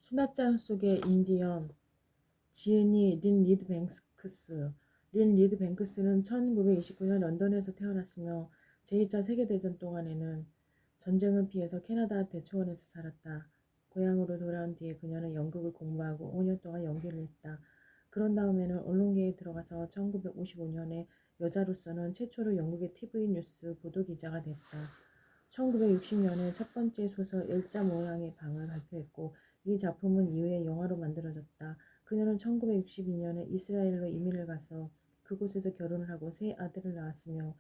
수납장 속의 인디언. 지은이 린 리드 뱅크스. 린 리드 뱅크스는 1929년 런던에서 태어났으며 제2차 세계대전 동안에는 전쟁을 피해서 캐나다 대초원에서 살았다. 고향으로 돌아온 뒤에 그녀는 연극을 공부하고 5년 동안 연기를 했다. 그런 다음에는 언론계에 들어가서 1955년에 여자로서는 최초로 영국의 TV 뉴스 보도기자가 됐다. 1960년에 첫 번째 소설 일자 모양의 방을 발표했고 이 작품은 이후에 영화로 만들어졌다. 그녀는 1962년에 이스라엘로 이민을 가서 그곳에서 결혼을 하고 세 아들을 낳았으며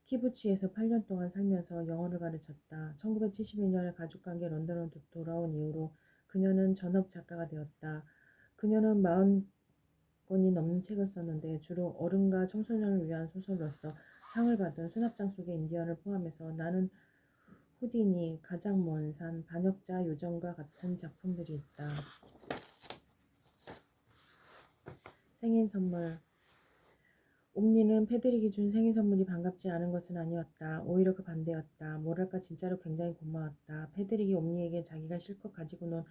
키부츠에서 8년 동안 살면서 영어를 가르쳤다. 1971년에 가족관계 런던으로 돌아온 이후로 그녀는 전업 작가가 되었다. 그녀는 40권이 넘는 책을 썼는데 주로 어른과 청소년을 위한 소설로서 상을 받은 수납장 속의 인디언을 포함해서 나는 후디니, 가장 먼 산, 반역자 요정과 같은 작품들이 있다. 생일 선물. 옴니는 패드릭이 준 생일 선물이 반갑지 않은 것은 아니었다. 오히려 그 반대였다. 뭐랄까 진짜로 굉장히 고마웠다. 패드릭이 옴니에게 자기가 실컷 가지고 논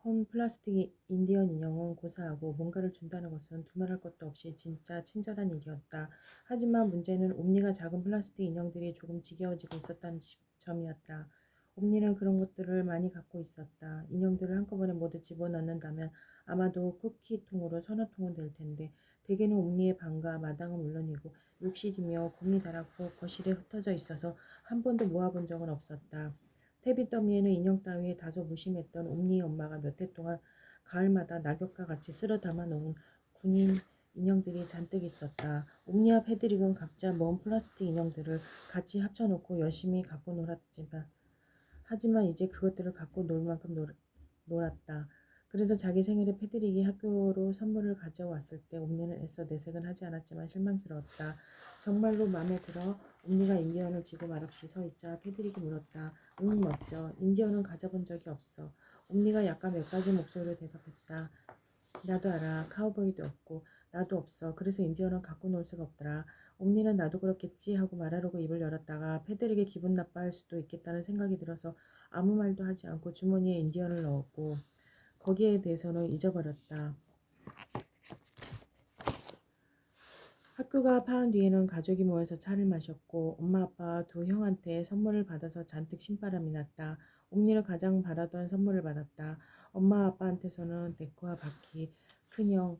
헌 플라스틱 인디언 인형은 고사하고 뭔가를 준다는 것은 두말할 것도 없이 진짜 친절한 일이었다. 하지만 문제는 옴니가 작은 플라스틱 인형들이 조금 지겨워지고 있었다는 점이었다. 옴니는 그런 것들을 많이 갖고 있었다. 인형들을 한꺼번에 모두 집어넣는다면 아마도 쿠키통으로 서너 통은 될 텐데 대개는 옴니의 방과 마당은 물론이고 욕실이며 곰이 달았고 거실에 흩어져 있어서 한 번도 모아본 적은 없었다. 태비 더미에는 인형 따위에 다소 무심했던 옴니의 엄마가 몇 해 동안 가을마다 낙엽과 같이 쓸어 담아 놓은 군인 인형들이 잔뜩 있었다. 옴니와 패드릭은 각자 먼 플라스틱 인형들을 같이 합쳐놓고 열심히 갖고 놀았지만 하지만 이제 그것들을 갖고 놀 만큼 놀았다. 그래서 자기 생일에 패드릭이 학교로 선물을 가져왔을 때 옴니는 애써 내색은 하지 않았지만 실망스러웠다. 정말로 마음에 들어? 옴니가 인디언을 지고 말없이 서 있자 패드릭이 물었다. 응, 멋져. 인디언은 가져본 적이 없어. 옴니가 약간 몇 가지 목소리로 대답했다. 나도 알아. 카우보이도 없고 나도 없어. 그래서 인디언은 갖고 놀 수가 없더라. 옴니는 나도 그렇겠지 하고 말하려고 입을 열었다가 패드릭이 기분 나빠할 수도 있겠다는 생각이 들어서 아무 말도 하지 않고 주머니에 인디언을 넣었고 거기에 대해서는 잊어버렸다. 학교가 파한 뒤에는 가족이 모여서 차를 마셨고 엄마 아빠 두 형한테 선물을 받아서 잔뜩 신바람이 났다. 옴니를 가장 바라던 선물을 받았다. 엄마 아빠한테서는 데크와 바퀴, 큰형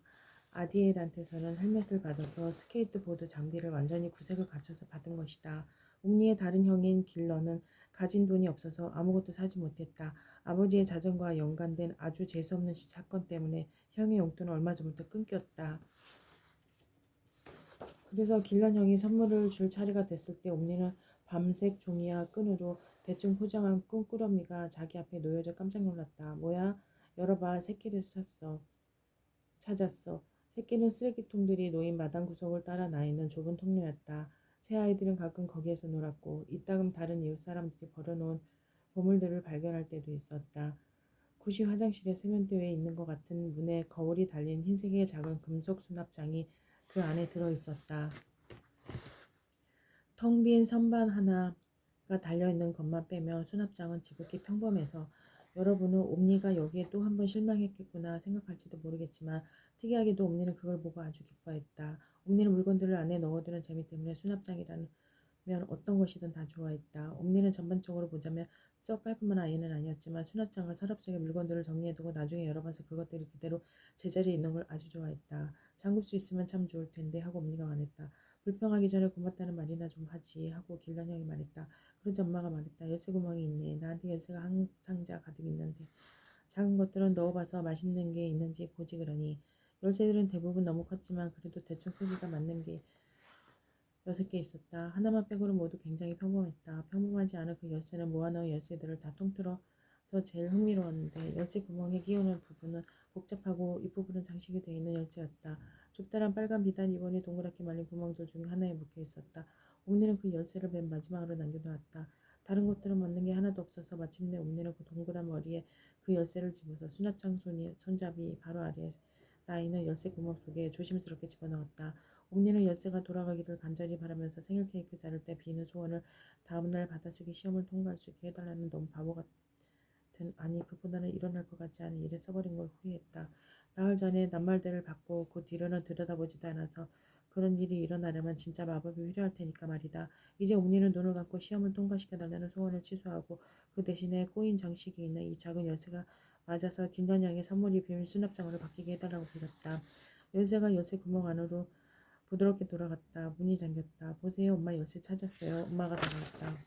아디엘한테서는 헬멧을 받아서 스케이트보드 장비를 완전히 구색을 갖춰서 받은 것이다. 옴니의 다른 형인 길러는 가진 돈이 없어서 아무것도 사지 못했다. 아버지의 자전거와 연관된 아주 재수없는 사건 때문에 형의 용돈은 얼마 전부터 끊겼다. 그래서 길런 형이 선물을 줄 차례가 됐을 때 옴니는 밤색 종이와 끈으로 대충 포장한 끈꾸러미가 자기 앞에 놓여져 깜짝 놀랐다. 뭐야? 열어봐. 새끼를 찾았어. 새끼는 쓰레기통들이 놓인 마당 구석을 따라 나 있는 좁은 통로였다. 새 아이들은 가끔 거기에서 놀았고 이따금 다른 이웃 사람들이 버려놓은 보물들을 발견할 때도 있었다. 구시 화장실의 세면대에 있는 것 같은 문에 거울이 달린 흰색의 작은 금속 수납장이 그 안에 들어 있었다. 텅 빈 선반 하나가 달려있는 것만 빼면 수납장은 지극히 평범해서 여러분은 옴니가 여기에 또 한 번 실망했겠구나 생각할지도 모르겠지만 특이하게도 옴니는 그걸 보고 아주 기뻐했다. 옴니는 물건들을 안에 넣어두는 재미 때문에 수납장이라면 어떤 것이든 다 좋아했다. 옴니는 전반적으로 보자면 썩 깔끔한 아이는 아니었지만 수납장과 서랍 속에 물건들을 정리해두고 나중에 열어봐서 그것들이 그대로 제자리에 있는 걸 아주 좋아했다. 잠글 수 있으면 참 좋을 텐데 하고 옴니가 말했다. 불평하기 전에 고맙다는 말이나 좀 하지 하고 길런 형이 말했다. 그러자 엄마가 말했다. 열쇠 구멍이 있네. 나한테 열쇠가 한 상자 가득 있는데 작은 것들은 넣어봐서 맛있는 게 있는지 보지 그러니 열쇠들은 대부분 너무 컸지만 그래도 대충 크기가 맞는 게 6개 있었다. 하나만 빼고는 모두 굉장히 평범했다. 평범하지 않은 그 열쇠는 모아놓은 열쇠들을 다 통틀어서 제일 흥미로웠는데 열쇠 구멍에 끼우는 부분은 복잡하고 윗부분은 장식이 되어 있는 열쇠였다. 좁다란 빨간 비단 리본이 동그랗게 말린 구멍들 중 하나에 묶여 있었다. 옴니는 그 열쇠를 맨 마지막으로 남겨놓았다. 다른 것들은 맞는 게 하나도 없어서 마침내 옴니는 그 동그란 머리에 그 열쇠를 집어서 수납장 손잡이 바로 아래에 나있는 열쇠 구멍 속에 조심스럽게 집어넣었다. 옴니는 열쇠가 돌아가기를 간절히 바라면서 생일 케이크 자를 때 비는 소원을 다음날 받아쓰기 시험을 통과할 수 있게 해달라는 너무 바보 같은 같은, 아니 그보다는 일어날 것 같지 않은 일을 써버린 걸 후회했다. 나흘 전에 낱말들을 받고 그 뒤로는 들여다보지도 않아서 그런 일이 일어나려면 진짜 마법이 필요할 테니까 말이다. 이제 옴니는 눈을 감고 시험을 통과시켜달라는 소원을 취소하고 그 대신에 꼬인 장식이 있는 이 작은 열쇠가 맞아서 김단양의 선물이 비밀 수납장으로 바뀌게 해달라고 빌었다. 열쇠가 열쇠 구멍 안으로 부드럽게 돌아갔다. 문이 잠겼다. 보세요, 엄마 열쇠 찾았어요. 엄마가 다가왔다.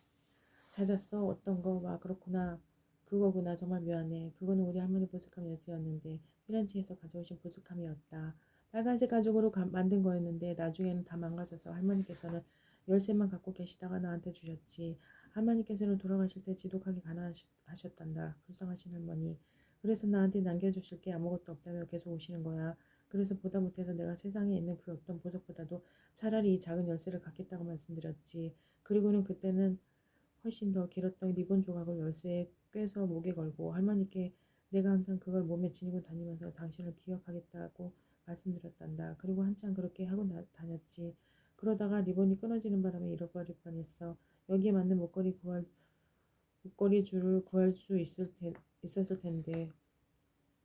찾았어? 어떤 거? 와, 그렇구나. 그거구나. 정말 미안해. 그거는 우리 할머니 보석함 열쇠였는데 피렌체에서 가져오신 보석함이었다. 빨간색 가죽으로 만든 거였는데 나중에는 다 망가져서 할머니께서는 열쇠만 갖고 계시다가 나한테 주셨지. 할머니께서는 돌아가실 때 지독하게 가난하셨단다. 불쌍하신 할머니. 그래서 나한테 남겨주실 게 아무것도 없다며 계속 오시는 거야. 그래서 보다 못해서 내가 세상에 있는 그 어떤 보석보다도 차라리 이 작은 열쇠를 갖겠다고 말씀드렸지. 그리고는 그때는 훨씬 더 길었던 리본 조각을 열쇠에 꿰서 목에 걸고 할머니께 내가 항상 그걸 몸에 지니고 다니면서 당신을 기억하겠다고 말씀드렸단다. 그리고 한참 그렇게 하고 다녔지. 그러다가 리본이 끊어지는 바람에 잃어버릴 뻔했어. 여기에 맞는 목걸이 줄을 구할 수 있었을 텐데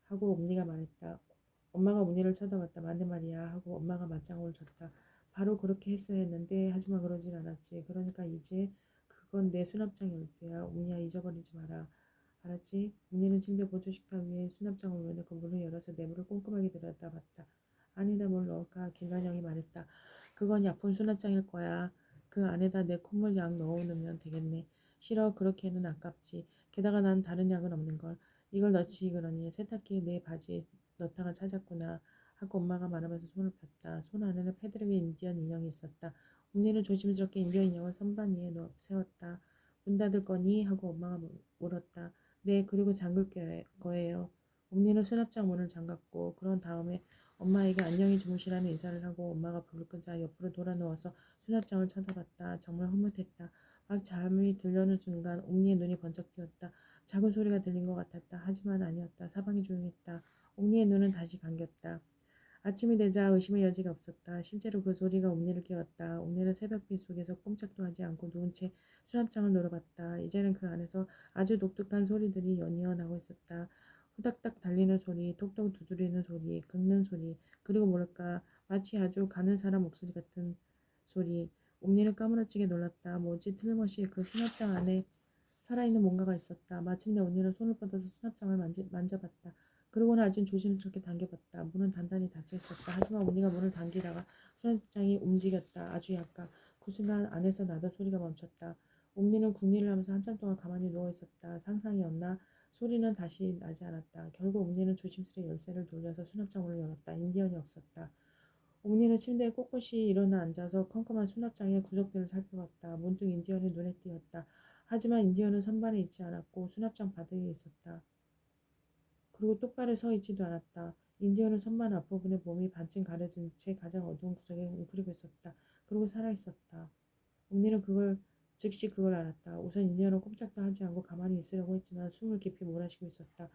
하고 옴니가 말했다. 엄마가 옴니를 쳐다봤다. 맞는 말이야 하고 엄마가 맞장구를 쳤다. 바로 그렇게 했어야 했는데 하지만 그러질 않았지. 그러니까 이제 그건 내 수납장 열쇠야. 옴니야 잊어버리지 마라. 알았지? 옴니는 침대 보조 식탁 위에 수납장을 올려놓고 문을 열어서 내부를 꼼꼼하게 들여다봤다. 안에다 뭘 넣을까? 김관영이 말했다. 그건 약품 수납장일 거야. 그 안에다 내 콧물 약 넣어놓으면 되겠네. 싫어. 그렇게는 아깝지. 게다가 난 다른 약은 없는걸. 이걸 넣지 그러니 세탁기에 내 바지 넣다가 찾았구나 하고 엄마가 말하면서 손을 폈다. 손 안에는 패드릭의 인디언 인형이 있었다. 옴니는 조심스럽게 인디언 인형을 선반 위에 세웠다. 문 닫을 거니? 하고 엄마가 물었다. 네, 그리고 잠글 거예요. 옴니는 수납장 문을 잠갔고 그런 다음에 엄마에게 안녕히 주무시라는 인사를 하고 엄마가 불을 끄자 옆으로 돌아 누워서 수납장을 쳐다봤다. 정말 흐뭇했다. 막 잠이 들려는 순간 옴니의 눈이 번쩍 뜨였다. 작은 소리가 들린 것 같았다. 하지만 아니었다. 사방이 조용했다. 옴니의 눈은 다시 감겼다. 아침이 되자 의심의 여지가 없었다. 실제로 그 소리가 옴니를 깨웠다. 옴니는 새벽빛 속에서 꼼짝도 하지 않고 누운 채 수납장을 노려봤다. 이제는 그 안에서 아주 독특한 소리들이 연이어 나고 있었다. 후닥닥 달리는 소리, 톡톡 두드리는 소리, 긁는 소리, 그리고 뭐랄까 마치 아주 가는 사람 목소리 같은 소리. 옴니는 까무러치게 놀랐다. 뭐지? 틀림없이 그 수납장 안에 살아있는 뭔가가 있었다. 마침내 옴니는 손을 뻗어서 수납장을 만져봤다. 그러고는 아주 조심스럽게 당겨봤다. 문은 단단히 닫혀 있었다. 하지만 옴니가 문을 당기다가 수납장이 움직였다. 아주 약간. 그 순간 안에서 나던 소리가 멈췄다. 옴니는 궁리를 하면서 한참 동안 가만히 누워 있었다. 상상이었나? 소리는 다시 나지 않았다. 결국 옴니는 조심스레 열쇠를 돌려서 수납장 문을 열었다. 인디언이 없었다. 옴니는 침대에 꼿꼿이 일어나 앉아서 컴컴한 수납장의 구석들을 살펴봤다. 문득 인디언이 눈에 띄었다. 하지만 인디언은 선반에 있지 않았고 수납장 바닥에 있었다. 그리고 똑바로 서 있지도 않았다. 인디언은 선반 앞부분에 몸이 반쯤 가려진 채 가장 어두운 구석에 웅크리고 있었다. 그리고 살아있었다. 옴니는 즉시 그걸 알았다. 우선 인디언은 꼼짝도 하지 않고 가만히 있으려고 했지만 숨을 깊이 몰아쉬고 있었다.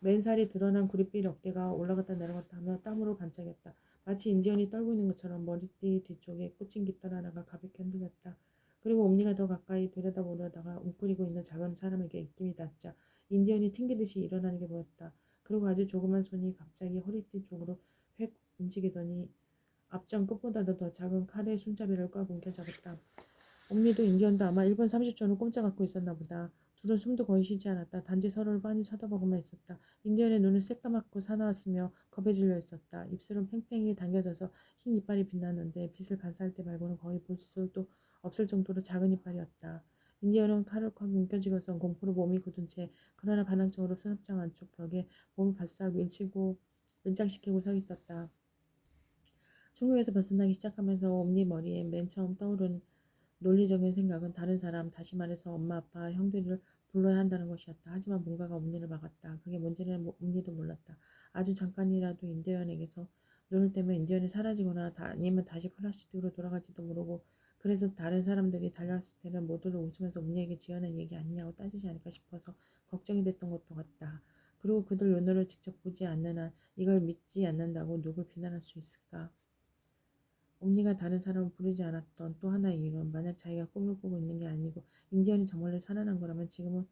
맨살이 드러난 구릿빛 어깨가 올라갔다 내려갔다 하며 땀으로 반짝였다. 마치 인디언이 떨고 있는 것처럼 머리띠 뒤쪽에 꽂힌 깃털 하나가 가볍게 흔들렸다. 그리고 옴니가 더 가까이 들여다보려다가 웅크리고 있는 작은 사람에게 입김이 닿자 인디언이 튕기듯이 일어나는 게 보였다. 그리고 아주 조그만 손이 갑자기 허리띠 쪽으로 획 움직이더니 앞전 끝보다도 더 작은 칼의 손잡이를 꽉 움켜잡았다. 옴니도 인디언도 아마 1분 30초는 꼼짝 않고 있었나 보다. 둘은 숨도 거의 쉬지 않았다. 단지 서로를 빤히 쳐다보고만 있었다. 인디언의 눈은 새까맣고 사나웠으며 겁에 질려 있었다. 입술은 팽팽히 당겨져서 흰 이빨이 빛났는데 빛을 반사할 때 말고는 거의 볼 수도 없을 정도로 작은 이빨이었다. 인디언은 칼을 콱 움켜쥐고선 공포로 몸이 굳은 채 그러나 반항적으로 수납장 안쪽 벽에 몸을 바싹 밀착시키고 서 있었다. 중국에서 벗어나기 시작하면서 옴니 머리에 맨 처음 떠오른 논리적인 생각은 다른 사람, 다시 말해서 엄마, 아빠, 형들을 불러야 한다는 것이었다. 하지만 뭔가가 옴니를 막았다. 그게 뭔지는 옴니도 몰랐다. 아주 잠깐이라도 인디언에게서 눈을 떼면 인디언이 사라지거나 아니면 다시 플라스틱으로 돌아갈지도 모르고 그래서 다른 사람들이 달려왔을 때는 모두를 웃으면서 옴니에게 지어낸 얘기 아니냐고 따지지 않을까 싶어서 걱정이 됐던 것도 같다. 그리고 그들 눈으로 직접 보지 않는 한 이걸 믿지 않는다고 누굴 비난할 수 있을까? 옴니가 다른 사람을 부르지 않았던 또 하나의 이유는 만약 자기가 꿈을 꾸고 있는 게 아니고 인디언이 정말로 살아난 거라면 지금은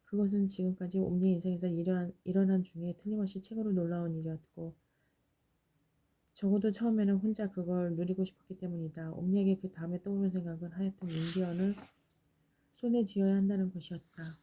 그것은 지금까지 옴니의 인생에서 일어난 중에 틀림없이 최고로 놀라운 일이었고 적어도 처음에는 혼자 그걸 누리고 싶었기 때문이다. 옴니에게 그 다음에 떠오른 생각은 하여튼 인디언을 손에 쥐어야 한다는 것이었다.